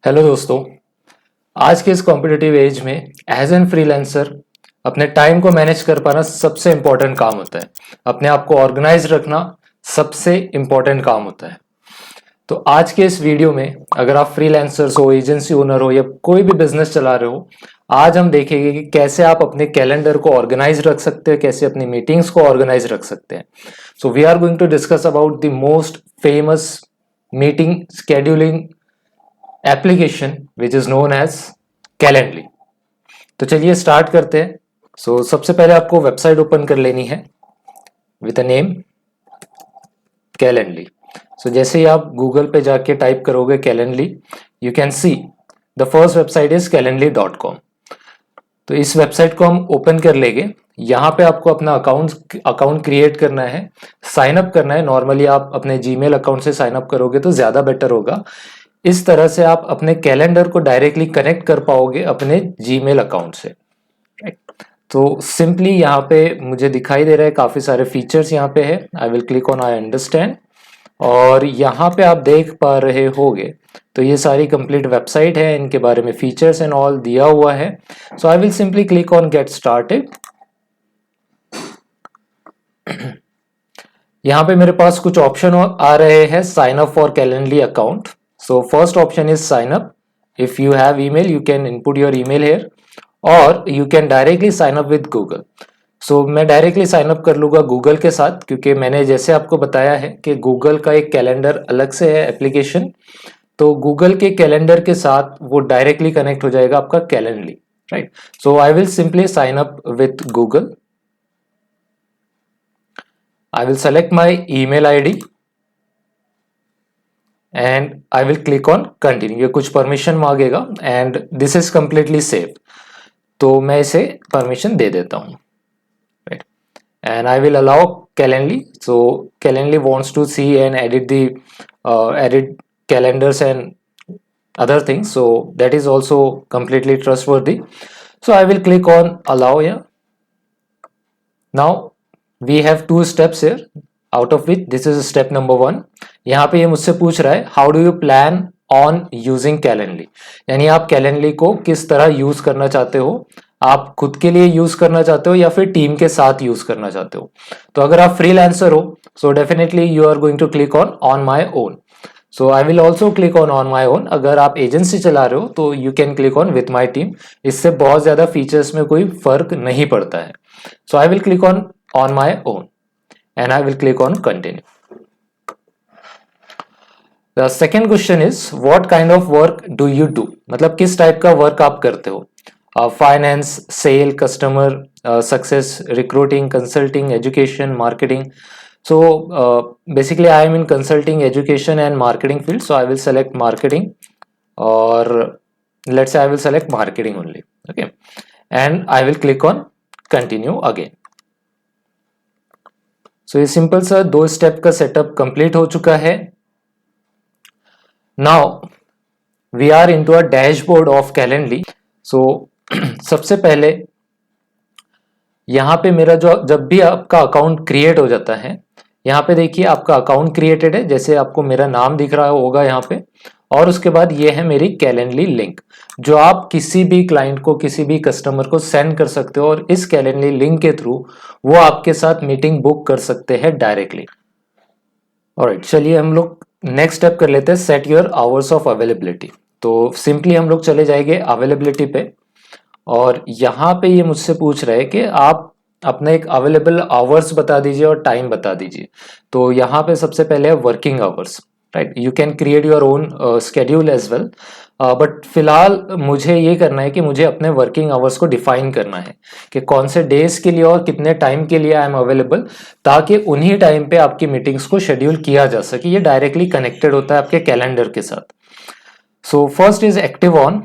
Hello दोस्तों। आज के इस कॉम्पिटिटिव एज में एज एन फ्रीलांसर अपने टाइम को मैनेज कर पाना सबसे इम्पोर्टेंट काम होता है। अपने आप को ऑर्गेनाइज रखना सबसे इम्पोर्टेंट काम होता है। तो आज के इस वीडियो में अगर आप फ्रीलांसर्स हो, एजेंसी ओनर हो या कोई भी बिजनेस चला रहे हो, आज हम देखेंगे कि कैसे आप अपने कैलेंडर को ऑर्गेनाइज रख सकते हैं, कैसे अपनी मीटिंग्स को ऑर्गेनाइज रख सकते हैं। So we are going to discuss about the most famous meeting scheduling application which is known as Calendly. तो चलिए स्टार्ट करते हैं। सबसे पहले आपको वेबसाइट ओपन कर लेनी है विद अ नेम कैलेंडली। जैसे ही आप गूगल पे जाके टाइप करोगे Calendly, you can see the first website is calendly.com। तो इस वेबसाइट को हम ओपन कर लेंगे। यहाँ पे आपको अपना अकाउंट क्रिएट करना है, साइन अप करना है। नॉर्मली आप अपने जीमेल अकाउंट से साइन अप करोगे तो ज्यादा बेटर होगा। इस तरह से आप अपने कैलेंडर को डायरेक्टली कनेक्ट कर पाओगे अपने जीमेल अकाउंट से। तो सिंपली यहाँ पे मुझे दिखाई दे रहा है काफी सारे फीचर्स यहाँ पे है। I will click on I understand और यहाँ पे आप देख पा रहे होगे तो ये सारी कंप्लीट वेबसाइट है, इनके बारे में फीचर्स एंड ऑल दिया हुआ है। So I will simply click on get started. यहाँ पे मेरे पास कुछ ऑप्शन आ रहे हैं sign up for calendly account. So first option is sign up. If you have email you can input your email here और you can directly sign up with Google. मैं डायरेक्टली साइन अप कर लूंगा Google के साथ, क्योंकि मैंने जैसे आपको बताया है कि गूगल का एक कैलेंडर अलग से है एप्लीकेशन। तो गूगल के कैलेंडर के साथ वो डायरेक्टली कनेक्ट हो जाएगा आपका Calendly, right. So I will simply sign up with Google. I will select my email ID and I will click on continue। ये कुछ परमिशन मांगेगा and this is completely safe, तो मैं इसे परमिशन दे देता हूँ, right? And I will allow Calendly। So Calendly wants to see and edit the edit calendars and other things, so that is also completely trustworthy। So I will click on allow here। Now we have two steps here, out of which this is step number 1। यहाँ पे ये मुझसे पूछ रहा है how do you plan on using Calendly, यानी आप Calendly को किस तरह यूज करना चाहते हो। आप खुद के लिए यूज करना चाहते हो या फिर टीम के साथ यूज करना चाहते हो। तो अगर आप फ्रीलांसर हो so definitely you are going to click on my own. So I will also click on my own. अगर आप एजेंसी चला रहे हो तो you can click on with my team. इससे बहुत ज्यादा फीचर्स में कोई फर्क नहीं पड़ता है। So I will click on my own and I will click on continue। The second question is what kind of work do you do, मतलब किस टाइप का वर्क आप करते हो। Finance, sale, customer success, recruiting, consulting, education, marketing. So basically I am in consulting, education and marketing field, so I will select marketing, or let's say I will select marketing only, okay, and I will click on continue again। ये simple सा 2 step का setup complete हो चुका है। Now we are into a dashboard of Calendly. सबसे पहले यहाँ पे मेरा जो जब भी आपका अकाउंट क्रिएट हो जाता है, यहाँ पे देखिए आपका अकाउंट क्रिएटेड है, जैसे आपको मेरा नाम दिख रहा होगा यहाँ पे, और उसके बाद ये है मेरी कैलेंडली लिंक जो आप किसी भी क्लाइंट को, किसी भी कस्टमर को सेंड कर सकते हो और इस कैलेंडली लिंक के थ्रू वो आपके साथ मीटिंग बुक कर सकते हैं डायरेक्टली। ऑलराइट, चलिए हम लोग नेक्स्ट स्टेप कर लेते हैं, set your hours of availability. तो सिंपली हम लोग चले जाएंगे अवेलेबिलिटी पे और यहाँ पे ये मुझसे पूछ रहा है कि आप अपना एक अवेलेबल आवर्स बता दीजिए और टाइम बता दीजिए। तो यहाँ पे सबसे पहले है working hours, right. You can create your own schedule as well, but फिलहाल मुझे ये करना है कि मुझे अपने वर्किंग आवर्स को डिफाइन करना है कि कौन से डेज के लिए और कितने टाइम के लिए आई एम अवेलेबल, ताकि उन्हीं टाइम पे आपकी मीटिंग्स को शेड्यूल किया जा सके। ये डायरेक्टली कनेक्टेड होता है आपके कैलेंडर के साथ। So first is active on.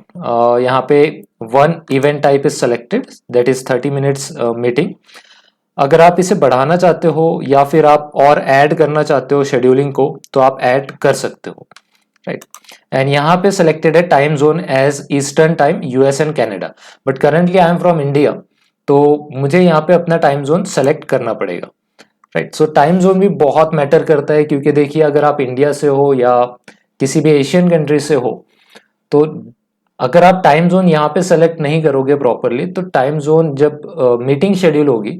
यहाँ पे 1 event type is selected, that is 30 minutes meeting. अगर आप इसे बढ़ाना चाहते हो या फिर आप और ऐड करना चाहते हो शेड्यूलिंग को, तो आप ऐड कर सकते हो, राइट। एंड यहाँ पे सेलेक्टेड है time zone as eastern time, US and Canada, but currently I am from India, तो मुझे यहाँ पे अपना टाइम जोन सेलेक्ट करना पड़ेगा, राइट। सो टाइम जोन भी बहुत मैटर करता है, क्योंकि देखिए अगर आप इंडिया से हो या किसी भी एशियन कंट्री से हो तो अगर आप टाइम जोन यहाँ पे सेलेक्ट नहीं करोगे प्रॉपरली तो टाइम जोन जब मीटिंग शेड्यूल होगी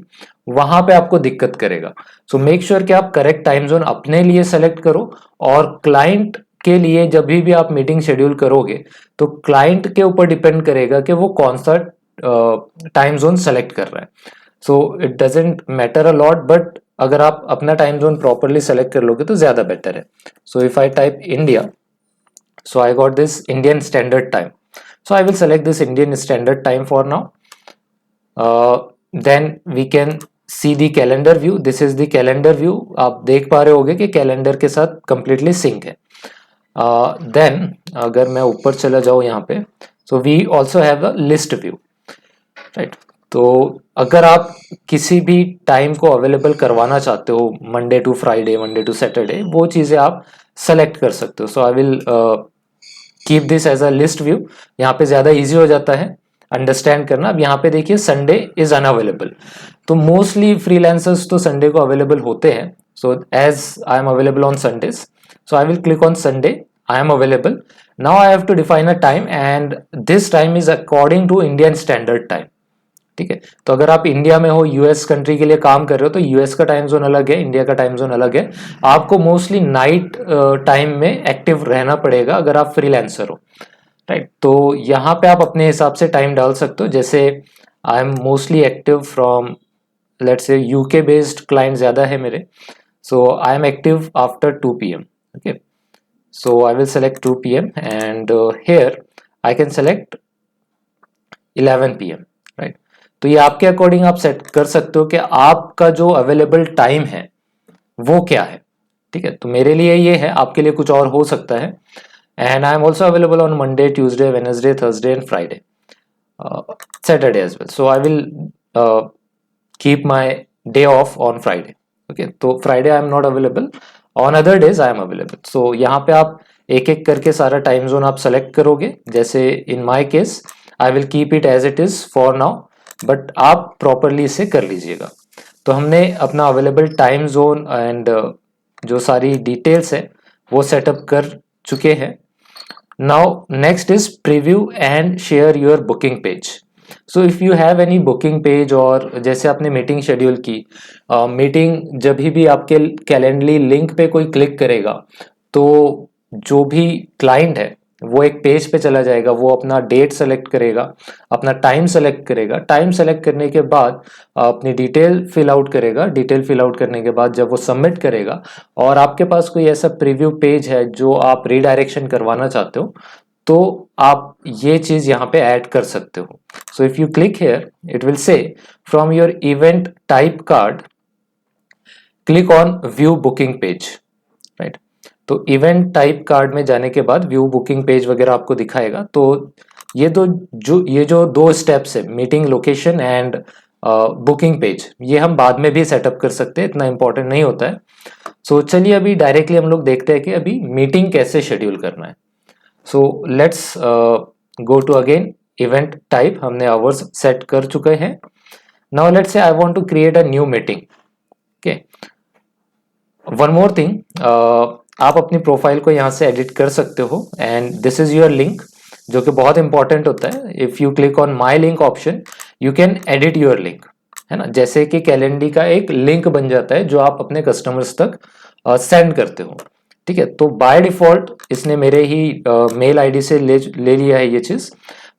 वहां पे आपको दिक्कत करेगा। सो मेक श्योर कि आप करेक्ट टाइम जोन अपने लिए सेलेक्ट करो, और क्लाइंट के लिए जब भी आप मीटिंग शेड्यूल करोगे तो क्लाइंट के ऊपर डिपेंड करेगा कि वो कौन सा टाइम जोन सेलेक्ट कर रहा है। So it doesn't matter a lot, but अगर आप अपना टाइम जोन प्रॉपरली सेलेक्ट कर लोगे तो ज्यादा बेटर है। So if I type India, so I got this Indian Standard Time, so I will select this Indian Standard Time for now. Then we can see the calendar view. This is the calendar view. आप देख पा रहे होगे कि calendar के साथ completely sync है। Then अगर मैं ऊपर चला जाऊँ यहाँ पे, so we also have a list view, right? तो अगर आप किसी भी टाइम को अवेलेबल करवाना चाहते हो, Monday to Friday, Monday to Saturday, वो चीज़ें आप सेलेक्ट कर सकते हो। So I will keep this as a list view. यहाँ पे ज़्यादा इजी हो जाता है अंडरस्टैंड करना। अब यहाँ पे देखिए संडे इज अनअवेलेबल, तो मोस्टली फ्रीलांसर्स तो संडे को अवेलेबल होते हैं। So as I am available on Sundays, so I will click on Sunday. I am available. Now I have to define a time, and this time is according to Indian Standard Time. ठीक है, तो अगर आप India में हो, US country के लिए काम कर रहे हो, तो यूएस का टाइम जोन अलग है, इंडिया का टाइम जोन अलग है। आपको मोस्टली नाइट टाइम में एक्टिव रहना पड़ेगा अगर आप फ्रीलांसर हो, राइट? तो यहाँ पे आप अपने हिसाब से टाइम डाल सकते हो। जैसे I am mostly active from, let's say UK based client ज़्यादा है मेरे, so I am active after 2 PM. Okay, so I will select 2 PM, and here I can select 11 PM, right? तो ये आपके अकॉर्डिंग आप सेट कर सकते हो कि आपका जो अवेलेबल टाइम है वो क्या है। ठीक है, तो मेरे लिए ये है, आपके लिए कुछ और हो सकता है। And I am also available on Monday, Tuesday, Wednesday, Thursday and Friday, Saturday as well. So I will keep my day off on Friday. Okay, तो Friday I am not available. On other days I am available. So यहाँ पे आप एक एक करके सारा time zone आप select करोगे। जैसे in my case I will keep it as it is for now, but आप प्रॉपरली इसे कर लीजिएगा। तो हमने अपना अवेलेबल टाइम जोन एंड जो सारी डिटेल्स है वो सेटअप कर चुके हैं। Now next is preview and share your booking page. So if you have any booking page, और जैसे आपने मीटिंग शेड्यूल की, मीटिंग जब भी आपके कैलेंडली लिंक पे कोई क्लिक करेगा तो जो भी क्लाइंट है वो एक पेज पे चला जाएगा, वो अपना डेट सेलेक्ट करेगा, अपना टाइम सेलेक्ट करेगा। टाइम सेलेक्ट करने के बाद अपनी डिटेल फिल आउट करेगा। डिटेल फिल आउट करने के बाद जब वो सबमिट करेगा और आपके पास कोई ऐसा प्रीव्यू पेज है जो आप रीडायरेक्शन करवाना चाहते हो, तो आप ये चीज यहाँ पे ऐड कर सकते हो। So if you click here, it will say from your event type card click on view booking page, right? तो इवेंट टाइप कार्ड में जाने के बाद व्यू बुकिंग पेज वगैरह आपको दिखाएगा। तो ये जो दो स्टेप्स है, meeting location and booking page, ये हम बाद में भी सेटअप कर सकते हैं, इतना इंपॉर्टेंट नहीं होता है। सो चलिए अभी डायरेक्टली हम लोग देखते हैं कि अभी मीटिंग कैसे शेड्यूल करना है। So let's go to again event type, हमने आवर्स सेट कर चुके हैं। Now let's say I want to create a new meeting. Okay, one more thing, आप अपनी प्रोफाइल को यहाँ से एडिट कर सकते हो, and this is your link, जो कि बहुत इंपॉर्टेंट होता है। If you click on my link option, you can edit your link, है ना? जैसे कि कैलेंडर का एक लिंक बन जाता है जो आप अपने कस्टमर्स तक सेंड करते हो। ठीक है, तो बाय डिफॉल्ट इसने मेरे ही मेल आईडी से ले लिया है ये चीज,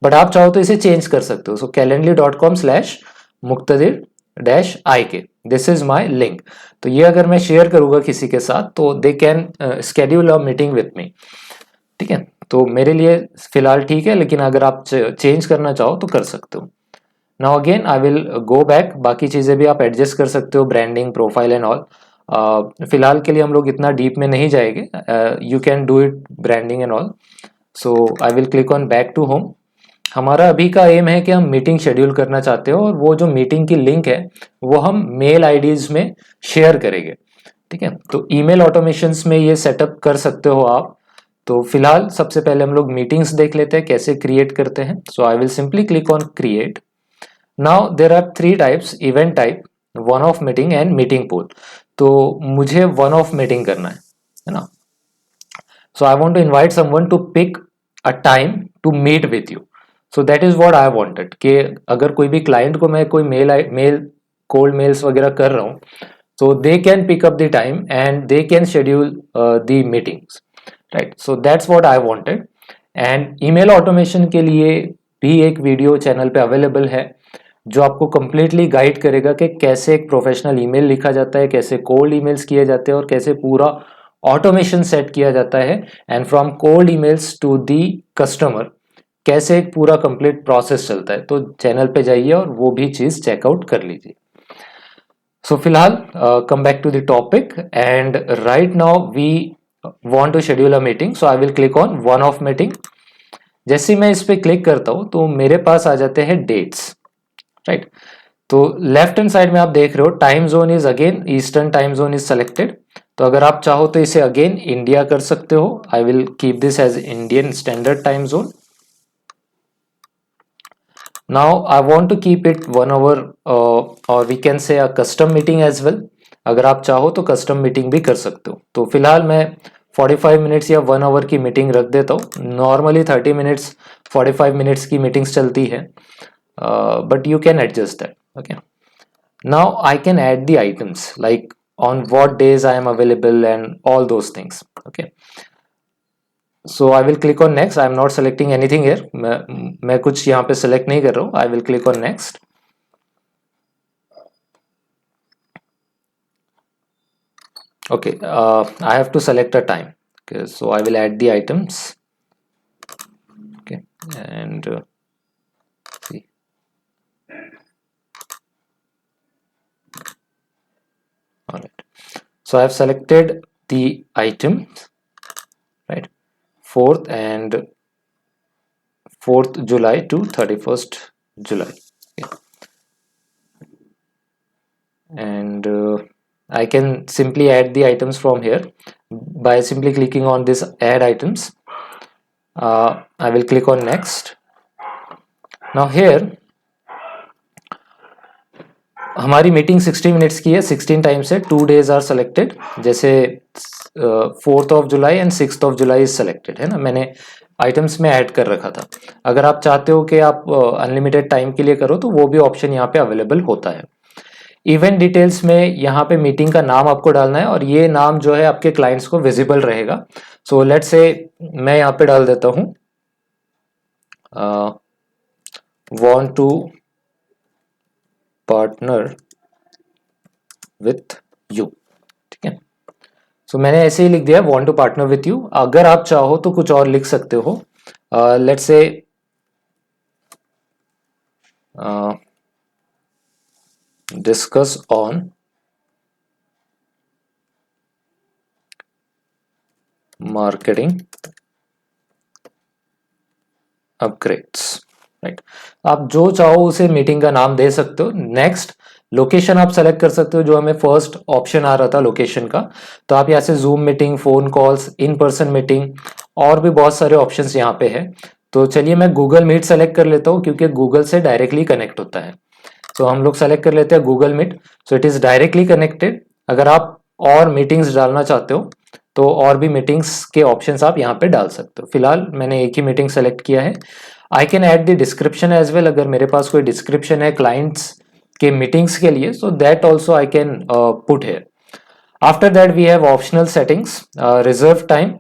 बट आप चाहो तो इसे चेंज कर सकते हो। सो calendly.com/muqtadir-ik, this is my link. तो ये अगर मैं शेयर करूंगा किसी के साथ तो they can schedule a meeting with me. ठीक है, तो मेरे लिए फिलहाल ठीक है, लेकिन अगर आप चेंज करना चाहो तो कर सकते हो। Now again I will go back, बाकी चीजें भी आप एडजस्ट कर सकते हो, ब्रांडिंग, प्रोफाइल एंड ऑल। फिलहाल के लिए हम लोग इतना डीप में नहीं जाएंगे, you can do it branding and all. So I will click on back to home. हमारा अभी का एम है कि हम मीटिंग शेड्यूल करना चाहते हो, और वो जो मीटिंग की लिंक है वो हम मेल आईडीज में शेयर करेंगे। ठीक है, तो ईमेल ऑटोमेशंस में ये सेटअप कर सकते हो आप। तो फिलहाल सबसे पहले हम लोग मीटिंग्स देख लेते हैं कैसे क्रिएट करते हैं। So I will simply click on create. Now there are 3 types, event type, one off meeting and meeting pool. तो मुझे वन ऑफ मीटिंग करना है ना? So I want to invite someone to pick a time to meet with you. So that is what I wanted कि अगर कोई भी client को मैं कोई मेल कोल्ड मेल्स वगैरह कर रहा हूँ, so they can pick up the time and they can schedule the meetings, right? So that's what I wanted। and email automation के लिए भी एक वीडियो चैनल पे अवेलेबल है जो आपको completely गाइड करेगा कि कैसे एक प्रोफेशनल ईमेल लिखा जाता है, कैसे कोल्ड ईमेल्स किए जाते हैं और कैसे पूरा ऑटोमेशन सेट किया जाता है, and from cold emails to the customer कैसे एक पूरा कंप्लीट प्रोसेस चलता है। तो चैनल पे जाइए और वो भी चीज़ चेकआउट कर लीजिए। So फिलहाल come back to the topic, and right now we want to schedule a meeting, so I will click on one off meeting। जैसे ही मैं इस पे क्लिक करता हूँ तो मेरे पास आ जाते हैं डेट्स, राइट। तो लेफ्ट हैंड साइड में आप देख रहे हो time zone is again eastern time zone is selected. तो अगर आप चाहो तो इसे अगेन इंडिया कर सकते हो। I will keep this as Indian standard time zone. Now I want to keep it 1 hour or we can say a custom meeting as well। अगर आप चाहो तो कस्टम मीटिंग भी कर सकते हो। तो फिलहाल मैं 45 मिनट्स या 1 hour की मीटिंग रख देता हूँ। नॉर्मली 30 मिनट्स 45 मिनट्स की मीटिंग्स चलती है, but you can adjust that. Okay, now I can add the items like on what days I am available and all those things। okay, so I will click on next। I am not selecting anything here। मैं कुछ यहाँ पे select नहीं कर रहा हूँ। I will click on next। okay, I have to select a time। okay, so I will add the items। okay, and see, all right, so I have selected the items, right, 4th and 4th July to 31st July। okay, and I can simply add the items from here by simply clicking on this add items। I will click on next। now here हमारी meeting 60 minutes की है। 16 time से 2 days are selected. जैसे 4th of July and 6th of July is selected है ना, मैंने items में add कर रखा था। अगर आप चाहते हो कि आप अनलिमिटेड टाइम के लिए करो तो वो भी ऑप्शन यहाँ पे अवेलेबल होता है। इवेंट डिटेल्स में यहाँ पे मीटिंग का नाम आपको डालना है और ये नाम जो है आपके क्लाइंट्स को विजिबल रहेगा। सो लेट्स से मैं यहाँ पे डाल देता हूँ want to partner with you। ठीक है, सो मैंने ऐसे ही लिख दिया want to partner with you। अगर आप चाहो तो कुछ और लिख सकते हो। Let's say discuss on marketing upgrades, right. आप जो चाहो उसे मीटिंग का नाम दे सकते हो। नेक्स्ट लोकेशन आप सेलेक्ट कर सकते हो, जो हमें फर्स्ट ऑप्शन आ रहा था लोकेशन का। तो आप यहाँ से zoom meeting, phone calls, in person meeting और भी बहुत सारे ऑप्शंस यहाँ पे है। तो चलिए मैं गूगल मीट सेलेक्ट कर लेता हूँ क्योंकि गूगल से डायरेक्टली कनेक्ट होता है। तो हम लोग सेलेक्ट कर लेते हैं Google Meet. So it is directly connected. अगर आप और मीटिंग्स डालना चाहते हो तो और भी मीटिंग्स के ऑप्शंस आप यहाँ पे डाल सकते हो। फिलहाल मैंने एक ही मीटिंग सेलेक्ट किया है। I can add the description as well. अगर मेरे पास कोई डिस्क्रिप्शन है क्लाइंट्स के मीटिंग्स के लिए, so that also I can put here. After that we have optional settings, reserve time.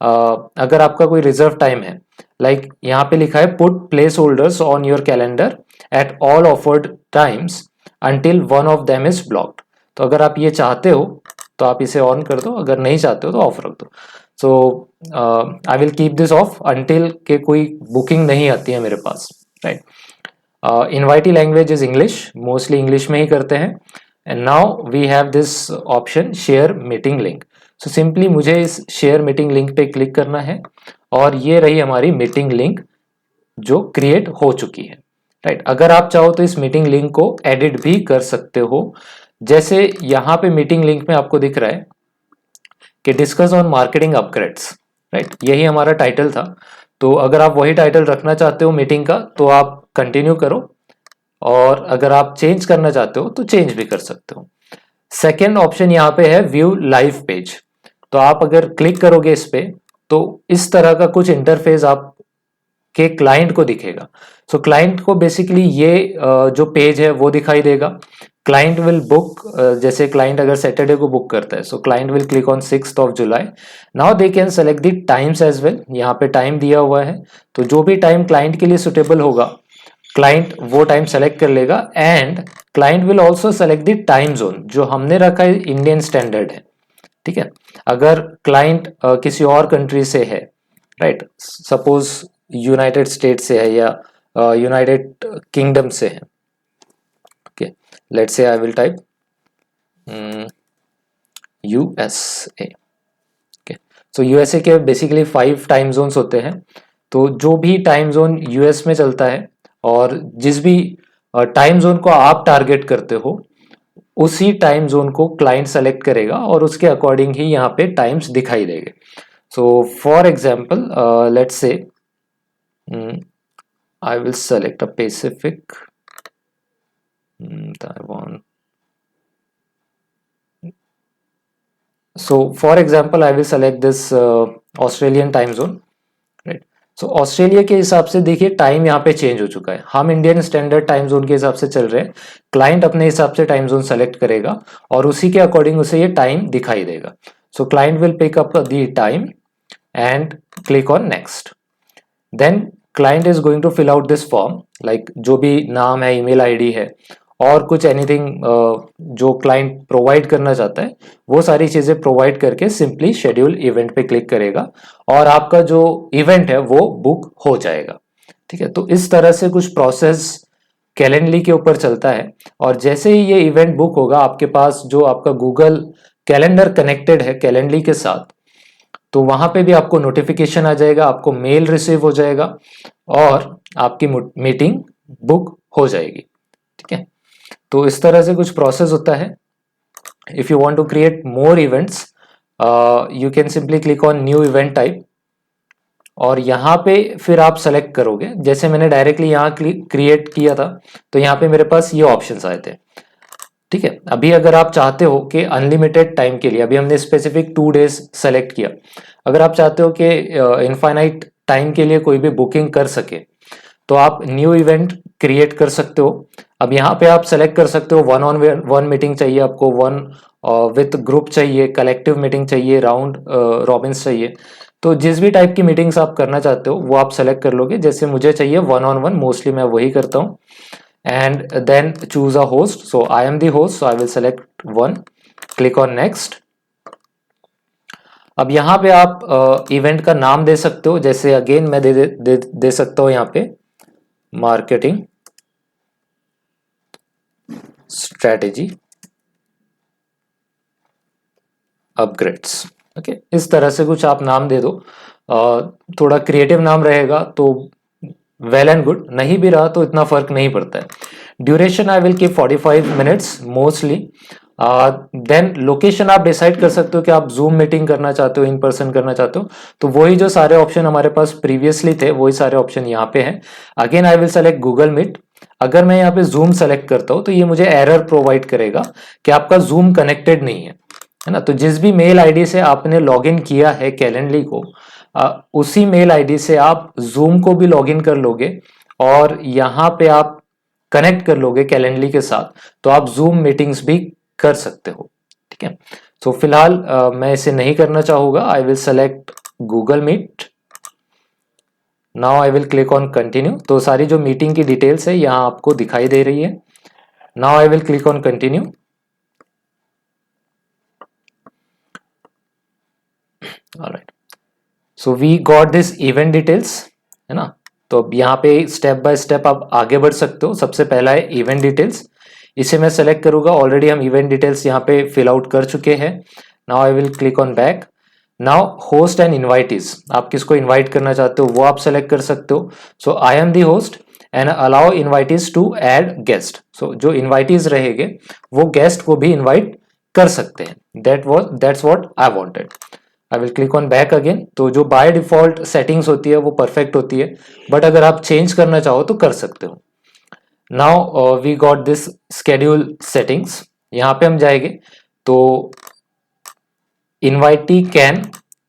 अगर आपका कोई रिजर्व टाइम है, लाइक यहाँ पे लिखा है put place holders on your calendar at all offered times until one of them is blocked. तो अगर आप ये चाहते हो तो आप इसे ऑन कर दो, अगर नहीं चाहते हो तो ऑफ रख दो। So I will keep this off until के कोई बुकिंग नहीं आती है मेरे पास, right. Invitee language is English, mostly English में ही करते हैं। And now we have this option share meeting link. So simply मुझे इस शेयर मीटिंग लिंक पे क्लिक करना है और ये रही हमारी मीटिंग लिंक जो क्रिएट हो चुकी है, राइट। अगर आप चाहो तो इस मीटिंग लिंक को एडिट भी कर सकते हो। जैसे यहाँ पे मीटिंग लिंक में आपको दिख रहा है कि discuss on marketing upgrades, right, यही हमारा टाइटल था। तो अगर आप वही टाइटल रखना चाहते हो मीटिंग का तो आप कंटिन्यू करो, और अगर आप चेंज करना चाहते हो तो चेंज भी कर सकते हो। सेकेंड ऑप्शन यहाँ पे है व्यू लाइव पेज। तो आप अगर क्लिक करोगे इस पे तो इस तरह का कुछ इंटरफेस आप आपके क्लाइंट को दिखेगा। सो क्लाइंट को बेसिकली ये जो पेज है वो दिखाई देगा। क्लाइंट विल बुक, जैसे क्लाइंट अगर सैटरडे को बुक करता है, so client will click on 6th of July। Now they can select the times as well. यहाँ पे टाइम दिया हुआ है, तो जो भी टाइम क्लाइंट के लिए सुटेबल होगा क्लाइंट वो टाइम सेलेक्ट कर लेगा। And client will also select the time zone. जो हमने रखा है इंडियन स्टैंडर्ड है, ठीक है। अगर क्लाइंट किसी और कंट्री से है, राइट, सपोज यूनाइटेड स्टेट से है या यूनाइटेड किंगडम से है, okay, let's say I will type USA. Okay, so USA के बेसिकली 5 टाइम जोन्स होते हैं। तो जो भी टाइम जोन यूएस में चलता है और जिस भी टाइम जोन को आप टारगेट करते हो उसी टाइम जोन को क्लाइंट सेलेक्ट करेगा और उसके अकॉर्डिंग ही यहाँ पे टाइम्स दिखाई देंगे। So for example let's say I will select a Pacific, Taiwan. So for example I will select this Australian time zone, right? So Australia के हिसाब से देखिए टाइम यहाँ पे चेंज हो चुका है। हम इंडियन स्टैंडर्ड टाइम जोन के हिसाब से चल रहे हैं, क्लाइंट अपने हिसाब से टाइम जोन सेलेक्ट करेगा और उसी के अकॉर्डिंग उसे ये टाइम दिखाई देगा। So client will pick up the time and click on next. Then client is going to fill out this form, like जो भी नाम है, ईमेल आईडी है और कुछ एनीथिंग जो क्लाइंट प्रोवाइड करना चाहता है वो सारी चीजें प्रोवाइड करके सिंपली शेड्यूल इवेंट पे क्लिक करेगा और आपका जो इवेंट है वो बुक हो जाएगा। ठीक है, तो इस तरह से कुछ प्रोसेस कैलेंडली के ऊपर चलता है। और जैसे ही ये इवेंट बुक होगा, आपके पास जो आपका गूगल कैलेंडर कनेक्टेड है कैलेंडली के साथ, तो वहां पे भी आपको नोटिफिकेशन आ जाएगा, आपको मेल रिसीव हो जाएगा और आपकी मीटिंग बुक हो जाएगी। ठीक है, तो इस तरह से कुछ प्रोसेस होता है। If you want to create more events you can simply click on new event type और यहाँ पे फिर आप सेलेक्ट करोगे। जैसे मैंने डायरेक्टली यहाँ क्रिएट किया था तो यहाँ पे मेरे पास ये ऑप्शंस आए थे। ठीक है, अभी अगर आप चाहते हो कि अनलिमिटेड टाइम के लिए, अभी हमने स्पेसिफिक 2 डेज सेलेक्ट किया, अगर आप चाहते हो कि इनफाइनाइट टाइम के लिए कोई भी बुकिंग कर सके तो आप न्यू इवेंट क्रिएट कर सकते हो। अब यहाँ पे आप सेलेक्ट कर सकते हो 1-on-1 मीटिंग चाहिए आपको, 1 विथ ग्रुप चाहिए, कलेक्टिव मीटिंग चाहिए, राउंड रॉबिन्स चाहिए। तो जिस भी टाइप की मीटिंग्स आप करना चाहते हो वो आप सेलेक्ट कर लोगे। जैसे मुझे चाहिए 1-on-1, मोस्टली मैं वही करता हूँ। And then choose a host. So I am the host, so I will select 1, click on next। अब यहाँ पे आप इवेंट का नाम दे सकते हो। जैसे अगेन मैं दे सकता हूँ यहाँ पे मार्केटिंग स्ट्रेटेजी अपग्रेड्स। ओके, इस तरह से कुछ आप नाम दे दो। थोड़ा क्रिएटिव नाम रहेगा तो वेल एंड गुड, नहीं भी रहा तो इतना फर्क नहीं पड़ता है। Duration I will keep 45 minutes mostly. Then location आप डिसाइड कर सकते हो कि आप जूम मीटिंग करना चाहते हो, इन पर्सन करना चाहते हो, तो वही जो सारे ऑप्शन हमारे पास प्रीवियसली थे वही सारे ऑप्शन यहाँ पे हैं। Again I will select Google Meet. अगर मैं यहाँ पे जूम सेलेक्ट करता हूँ तो ये मुझे एरर प्रोवाइड करेगा कि आपका जूम कनेक्टेड नहीं है ना। तो जिस भी मेल आईडी से आपने लॉगिन किया है कैलेंडली को, उसी मेल आईडी से आप जूम को भी लॉगिन कर लोगे और यहाँ पे आप कनेक्ट कर लोगे कैलेंडली के साथ, तो आप जूम मीटिंग्स भी कर सकते हो। ठीक है, तो फिलहाल मैं इसे नहीं करना चाहूंगा। I will select Google Meet. Now I will click on continue. तो सारी जो मीटिंग की डिटेल्स है यहाँ आपको दिखाई दे रही है। Now I will click on continue. Alright, so we got this event details, है ना। तो अब यहाँ पे स्टेप बाय स्टेप आप आगे बढ़ सकते हो। सबसे पहला है इवेंट डिटेल्स, इसे मैं सेलेक्ट करूंगा। ऑलरेडी हम इवेंट डिटेल्स यहाँ पे फिल आउट कर चुके हैं। Now I will click on back. Now host and invitees, आप किसको इनवाइट करना चाहते हो वो आप सेलेक्ट कर सकते हो। So I am the host and allow invitees to add guest. So जो इनवाइटीज रहेंगे वो गेस्ट को भी इन्वाइट कर सकते हैं। That's what I wanted. I will click on back again. तो जो बाय डिफॉल्ट सेटिंग्स होती है वो परफेक्ट होती है, बट अगर आप चेंज करना चाहो तो कर सकते हो। Now we got this schedule settings, यहाँ पे हम जाएंगे तो invitee can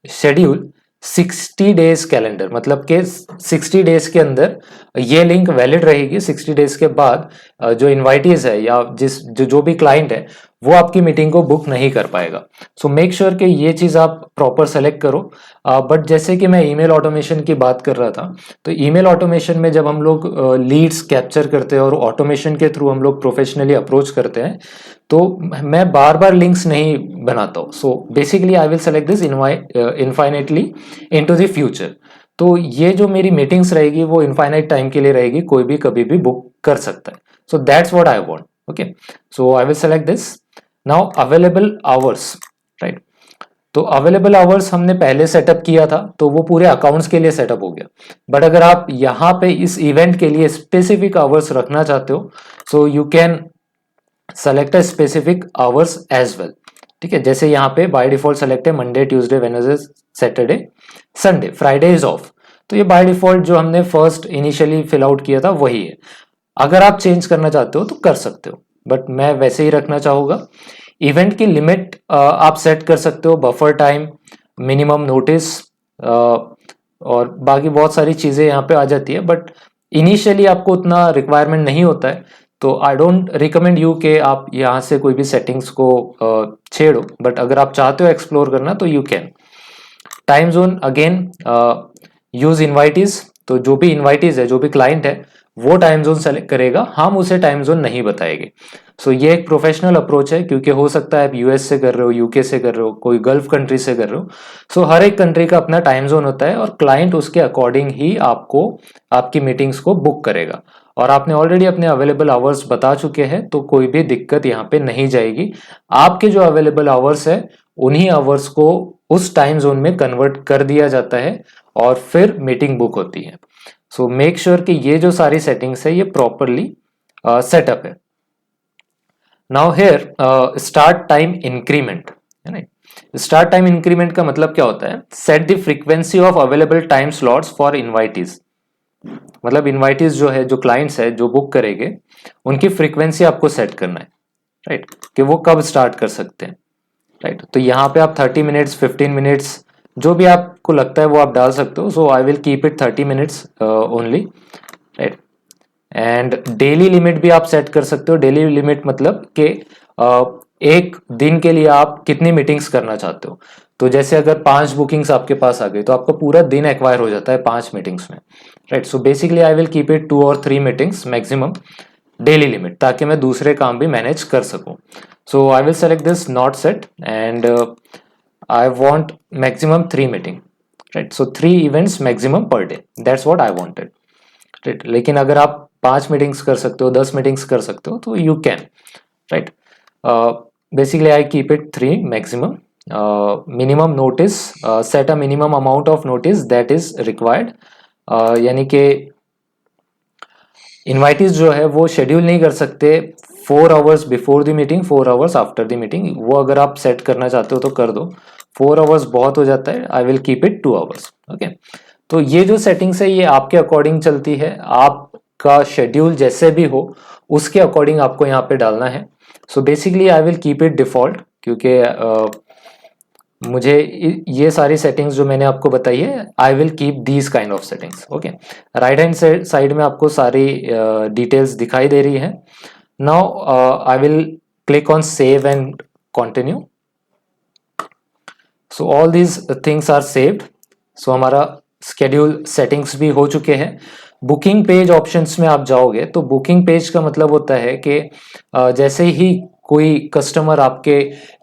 schedule 60 days calendar, मतलब कि 60 डेज के अंदर ये लिंक वैलिड रहेगी। 60 डेज के बाद जो इनवाइटीज है या जो भी क्लाइंट है वो आपकी मीटिंग को बुक नहीं कर पाएगा। सो मेक श्योर कि ये चीज आप प्रॉपर सेलेक्ट करो। बट जैसे कि मैं ईमेल ऑटोमेशन की बात कर रहा था, तो ईमेल ऑटोमेशन में जब हम लोग लीड्स कैप्चर करते हैं और ऑटोमेशन के थ्रू हम लोग प्रोफेशनली अप्रोच करते हैं, तो मैं बार बार लिंक्स नहीं बनाता हूँ। So basically I will select this infinitely into the future. तो ये जो मेरी मीटिंग्स रहेगी वो इनफाइनाइट टाइम के लिए रहेगी, कोई भी कभी भी बुक कर सकता है। So that's what I want. Okay, so I will select this. Now available hours, right. तो अवेलेबल आवर्स हमने पहले सेटअप किया था, तो वो पूरे अकाउंट्स के लिए सेटअप हो गया। बट अगर आप यहाँ पे इस इवेंट के लिए स्पेसिफिक आवर्स रखना चाहते हो, so you can select a specific hours as well. ठीक है, जैसे यहाँ पे बाय डिफॉल्ट सेलेक्ट है Monday, Tuesday, Wednesday, Saturday, Sunday, Friday is off. तो ये बाय डिफॉल्ट जो हमने फर्स्ट इनिशियली फिल आउट किया था वही है। अगर आप चेंज करना चाहते हो तो कर सकते हो, बट मैं वैसे ही रखना चाहूंगा। इवेंट की लिमिट आप सेट कर सकते हो, बफर टाइम, मिनिमम नोटिस, और बाकी बहुत सारी चीजें यहाँ पे आ जाती है। बट इनिशियली आपको उतना रिक्वायरमेंट नहीं होता है, तो आई डोंट रिकमेंड यू कि आप यहाँ से कोई भी सेटिंग्स को छेड़ो। बट अगर आप चाहते हो एक्सप्लोर करना तो you can. Time zone again use invitees, तो जो भी इनवाइटीज है, जो भी क्लाइंट है वो टाइम जोन सेलेक्ट करेगा, हम उसे टाइम जोन नहीं बताएंगे। सो ये एक प्रोफेशनल अप्रोच है, क्योंकि हो सकता है आप यूएस से कर रहे हो, यूके से कर रहे हो, कोई गल्फ कंट्री से कर रहे हो। सो हर एक कंट्री का अपना टाइम जोन होता है और क्लाइंट उसके अकॉर्डिंग ही आपको आपकी मीटिंग्स को बुक करेगा। और आपने ऑलरेडी अपने अवेलेबल आवर्स बता चुके हैं, तो कोई भी दिक्कत यहाँ पे नहीं जाएगी। आपके जो अवेलेबल आवर्स है उन्हीं आवर्स को उस टाइम जोन में कन्वर्ट कर दिया जाता है और फिर मीटिंग बुक होती है। सो मेक श्योर कि ये जो सारी सेटिंग्स है ये प्रॉपरली सेटअप है। Now here start time increment, है ना। स्टार्ट टाइम इंक्रीमेंट का मतलब क्या होता है? Set the frequency of available time slots for invitees. मतलब इनवाइटीज जो है, जो क्लाइंट्स है जो बुक करेंगे, उनकी फ्रीक्वेंसी आपको सेट करना है, राइट, कि वो कब स्टार्ट कर सकते हैं, राइट। तो यहाँ पे आप 30 मिनट्स, 15 मिनट्स, जो भी आपको लगता है वो आप डाल सकते हो। So I will keep it 30 minutes only, right. And daily limit भी आप सेट कर सकते हो। डेली लिमिट मतलब कि एक दिन के लिए आप कितनी मीटिंग्स करना चाहते हो। तो जैसे अगर 5 बुकिंग्स आपके पास आ गई तो आपका पूरा दिन एक्वायर हो जाता है 5 मीटिंग्स में, right. So basically I will keep it 2 और 3 मीटिंग्स मैक्सिमम डेली लिमिट, ताकि मैं दूसरे काम भी मैनेज कर सकूं। So I will select this not set and I want maximum 3 meeting, right. So 3 events maximum per day, that's what I wanted, right. लेकिन अगर आप 5 मीटिंग्स कर सकते हो, 10 मीटिंग्स कर सकते हो, तो you can, right. Basically I keep it 3 maximum. Minimum notice, set a minimum amount of notice that is required. यानी कि इनवाइटीज जो है वो शेड्यूल नहीं कर सकते 4 hours before the meeting, 4 hours after the meeting. वो अगर आप सेट करना चाहते हो तो कर दो, 4 आवर्स बहुत हो जाता है। I will keep it 2 hours, okay. तो ये जो सेटिंग्स है ये आपके अकॉर्डिंग चलती है, आपका शेड्यूल जैसे भी हो उसके अकॉर्डिंग आपको यहाँ पे डालना है। So basically I will keep it default, क्योंकि मुझे ये सारी सेटिंग्स जो मैंने आपको बताई है, I will keep these kind of settings, okay. Right hand side में आपको सारी डिटेल्स दिखाई दे रही है। Now I will click on save and continue. So all these things are saved. So हमारा स्केड्यूल सेटिंग्स भी हो चुके हैं। बुकिंग पेज ऑप्शंस में आप जाओगे तो बुकिंग पेज का मतलब होता है कि जैसे ही कोई कस्टमर आपके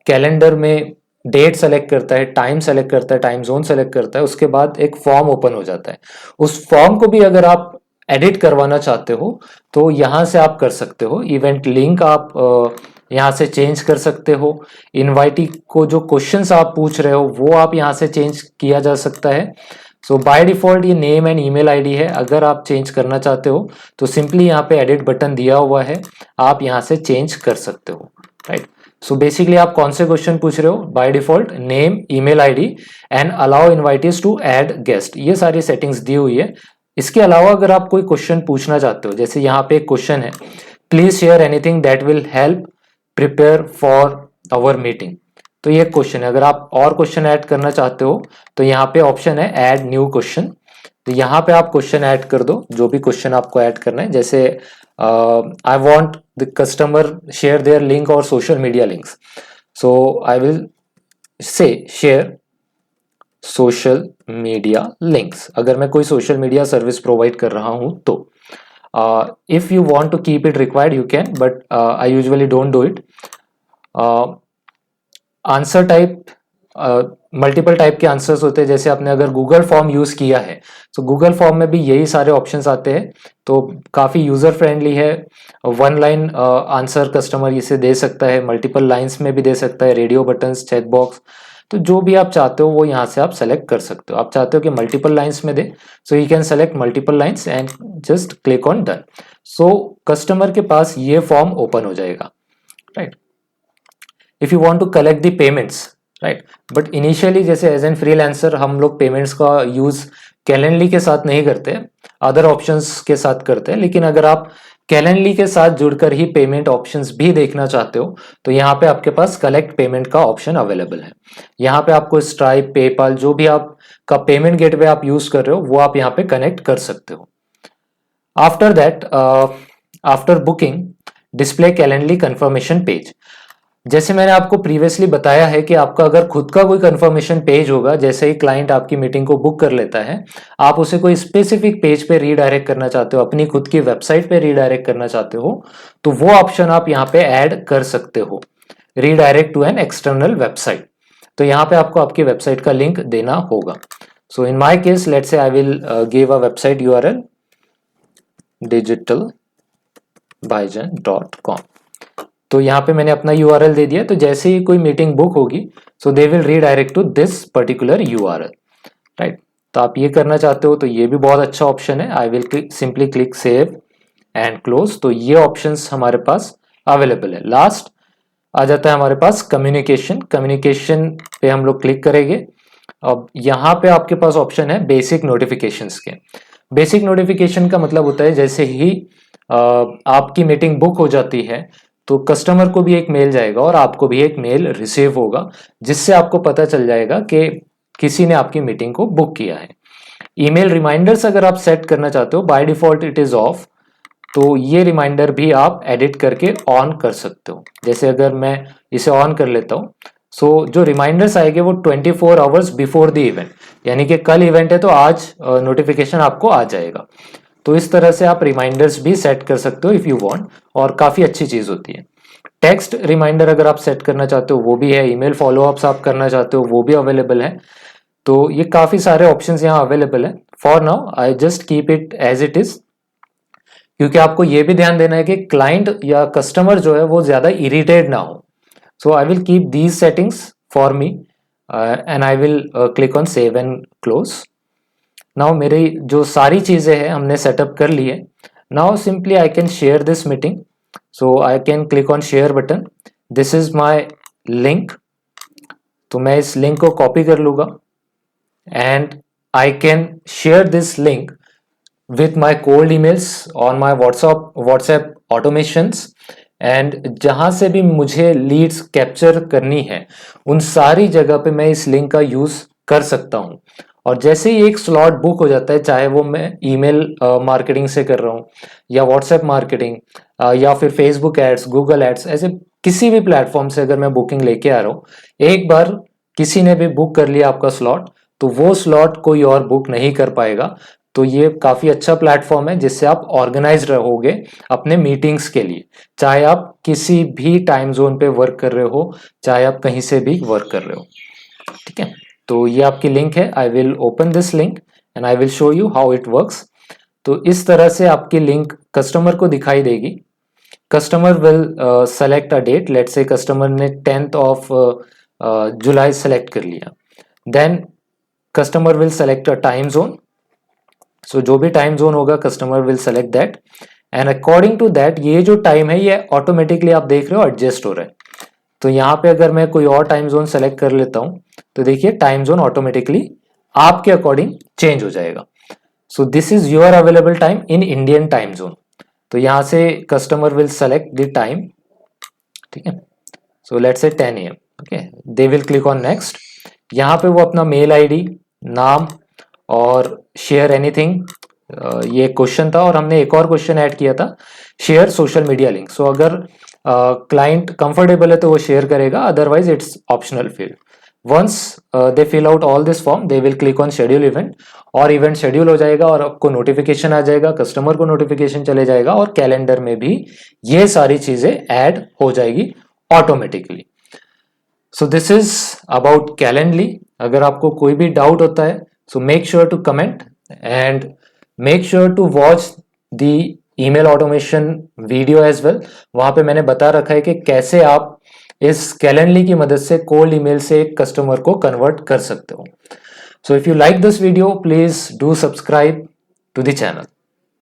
कैलेंडर में डेट सेलेक्ट करता है, टाइम सेलेक्ट करता है, टाइम जोन सेलेक्ट करता है, उसके बाद एक फॉर्म ओपन हो जाता है। उस फॉर्म को भी अगर आप एडिट करवाना चाहते हो तो यहाँ से आप कर सकते हो। इवेंट लिंक आप यहाँ से चेंज कर सकते हो। इनवाइटी को जो क्वेश्चंस आप पूछ रहे हो वो आप यहाँ से चेंज किया जा सकता है। सो बाय डिफॉल्ट ये नेम एंड ईमेल आईडी है। अगर आप चेंज करना चाहते हो तो सिंपली यहाँ पे एडिट बटन दिया हुआ है, आप यहाँ से चेंज कर सकते हो, राइट। सो बेसिकली आप कौन से क्वेश्चन पूछ रहे हो? By default name, email ID and allow invitees to add guest, ये सारी सेटिंग्स दी हुई है। इसके अलावा अगर आप कोई क्वेश्चन पूछना चाहते हो, जैसे यहाँ पे एक क्वेश्चन है, please share anything that will help prepare for our meeting. तो ये क्वेश्चन है। अगर आप और क्वेश्चन ऐड करना चाहते हो तो यहाँ पे ऑप्शन है ऐड न्यू क्वेश्चन, तो यहाँ पे आप क्वेश्चन ऐड कर दो, जो भी क्वेश्चन आपको ऐड करना है। जैसे I want the customer share their link और social media links, so I will say share social media links. अगर मैं कोई सोशल मीडिया सर्विस प्रोवाइड कर रहा हूं तो if you want to keep it required you can, but I usually don't do it. Answer type, multiple type के answers होते हैं। जैसे आपने अगर गूगल फॉर्म यूज किया है तो गूगल फॉर्म में भी यही सारे ऑप्शंस आते हैं, तो काफी यूजर फ्रेंडली है। वन लाइन आंसर कस्टमर इसे दे सकता है, मल्टीपल लाइंस में भी दे सकता है, रेडियो बटन्स, चेक बॉक्स, तो जो भी आप चाहते हो वो यहाँ से आप सेलेक्ट कर सकते हो। आप चाहते हो कि मल्टीपल लाइंस में दे, so you can select multiple lines and just click on done. So customer के पास ये फॉर्म ओपन हो जाएगा, right. If you want to collect the payments, right, but initially जैसे एज एन फ्रीलांसर हम लोग पेमेंट्स का यूज कैलेंडली के साथ नहीं करते, अदर ऑप्शंस के साथ करते हैं। लेकिन अगर आप कैलेंडली के साथ जुड़कर ही पेमेंट ऑप्शंस भी देखना चाहते हो तो यहाँ पे आपके पास कलेक्ट पेमेंट का ऑप्शन अवेलेबल है। यहाँ पे आपको स्ट्राइप, पेपाल, जो भी आप का पेमेंट गेटवे आप यूज कर रहे हो वो आप यहाँ पे कनेक्ट कर सकते हो। After that, after booking, display Calendly confirmation page. जैसे मैंने आपको प्रीवियसली बताया है कि आपका अगर खुद का कोई कंफर्मेशन पेज होगा, जैसे ही क्लाइंट आपकी मीटिंग को बुक कर लेता है, आप उसे कोई स्पेसिफिक पेज पे रीडायरेक्ट करना चाहते हो, अपनी खुद की वेबसाइट पे रीडायरेक्ट करना चाहते हो, तो वो ऑप्शन आप यहाँ पे ऐड कर सकते हो, redirect to an external website. तो यहाँ पे आपको आपकी वेबसाइट का लिंक देना होगा। सो इन my case let's say I will give a website URL digitalbaijan.com। तो यहाँ पे मैंने अपना URL दे दिया, तो जैसे ही कोई मीटिंग बुक होगी so they will redirect to this particular URL, right. तो आप ये करना चाहते हो तो ये भी बहुत अच्छा ऑप्शन है। I will simply click save and close. तो ये ऑप्शंस हमारे पास अवेलेबल है। लास्ट आ जाता है हमारे पास कम्युनिकेशन। कम्युनिकेशन पे हम लोग क्लिक करेंगे। अब यहाँ पे आपके पास ऑप्शन है बेसिक नोटिफिकेशंस के। बेसिक नोटिफिकेशन का मतलब होता है जैसे ही आपकी मीटिंग बुक हो जाती है तो कस्टमर को भी एक मेल जाएगा और आपको भी एक मेल रिसीव होगा, जिससे आपको पता चल जाएगा कि किसी ने आपकी मीटिंग को बुक किया है। ईमेल रिमाइंडर्स अगर आप सेट करना चाहते हो, by default it is off, तो ये रिमाइंडर भी आप एडिट करके ऑन कर सकते हो। जैसे अगर मैं इसे ऑन कर लेता हूँ, सो जो रिमाइंडर्स आएंगे वो 24 आवर्स बिफोर द इवेंट, यानी कि कल इवेंट है तो आज नोटिफिकेशन आपको आ जाएगा। तो इस तरह से आप रिमाइंडर्स भी सेट कर सकते हो इफ यू वांट, और काफी अच्छी चीज होती है। टेक्स्ट रिमाइंडर अगर आप सेट करना चाहते हो वो भी है, ईमेल फॉलोअप्स आप करना चाहते हो वो भी अवेलेबल है। तो ये काफी सारे ऑप्शंस यहाँ अवेलेबल है। For now I just keep it as it is, क्योंकि आपको ये भी ध्यान देना है कि क्लाइंट या कस्टमर जो है वो ज्यादा इरिटेट ना हो। So I will keep these settings for me and I will click on save and close. Now मेरी जो सारी चीजें हैं हमने सेटअप कर ली है। Now simply I can share this meeting, so I can click on share button. This is my link, तो मैं इस लिंक को कॉपी कर लूंगा and I can share this link with my cold emails on my WhatsApp automations, and जहां से भी मुझे लीड्स कैप्चर करनी है उन सारी जगह पे मैं इस लिंक का यूज कर सकता हूं। और जैसे ही एक स्लॉट बुक हो जाता है, चाहे वो मैं ईमेल मार्केटिंग से कर रहा हूँ या व्हाट्सएप मार्केटिंग या फिर फेसबुक एड्स, गूगल एड्स, ऐसे किसी भी प्लेटफॉर्म से अगर मैं बुकिंग लेके आ रहा हूँ, एक बार किसी ने भी बुक कर लिया आपका स्लॉट तो वो स्लॉट कोई और बुक नहीं कर पाएगा। तो ये काफी अच्छा प्लेटफॉर्म है जिससे आप ऑर्गेनाइज रहोगे अपने मीटिंग्स के लिए, चाहे आप किसी भी टाइम जोन पे वर्क कर रहे हो, चाहे आप कहीं से भी वर्क कर रहे हो, ठीक है। तो ये आपकी लिंक है। I will open this link and I will show you how it works. तो इस तरह से आपकी लिंक कस्टमर को दिखाई देगी। Customer will select a date, let's say customer ने 10th ऑफ जुलाई सेलेक्ट कर लिया। Then customer will select a time zone, so जो भी टाइम जोन होगा customer will select that, and according to that ये जो टाइम है ये ऑटोमेटिकली आप देख रहे हो एडजस्ट हो रहा है। तो यहाँ पे अगर मैं कोई और टाइम जोन सेलेक्ट कर लेता हूँ तो देखिए टाइम जोन ऑटोमेटिकली आपके अकॉर्डिंग चेंज हो जाएगा। सो this is your available time in Indian time zone. तो यहाँ से customer will select the time, ठीक है। So let's say 10 AM। Okay, they will click on next. यहाँ पे वो अपना मेल आईडी, नाम और शेयर एनीथिंग, ये क्वेश्चन था और हमने एक और क्वेश्चन ऐड किया था, share social media link. So अगर क्लाइंट कंफर्टेबल है तो वो शेयर करेगा, otherwise it's optional field. Once they fill out all this form they will click on schedule event, और इवेंट शेड्यूल हो जाएगा और आपको नोटिफिकेशन आ जाएगा, कस्टमर को नोटिफिकेशन चले जाएगा और कैलेंडर में भी ये सारी चीजें ऐड हो जाएगी automatically. So this is about Calendly. अगर आपको कोई भी डाउट होता है so make sure to comment and make sure to watch the email automation video as well. वहां पे मैंने बता रखा है कि कैसे आप इस कैलेंडली की मदद से कोल्ड ईमेल से एक कस्टमर को कन्वर्ट कर सकते हो। So if you like this video please do subscribe to the channel.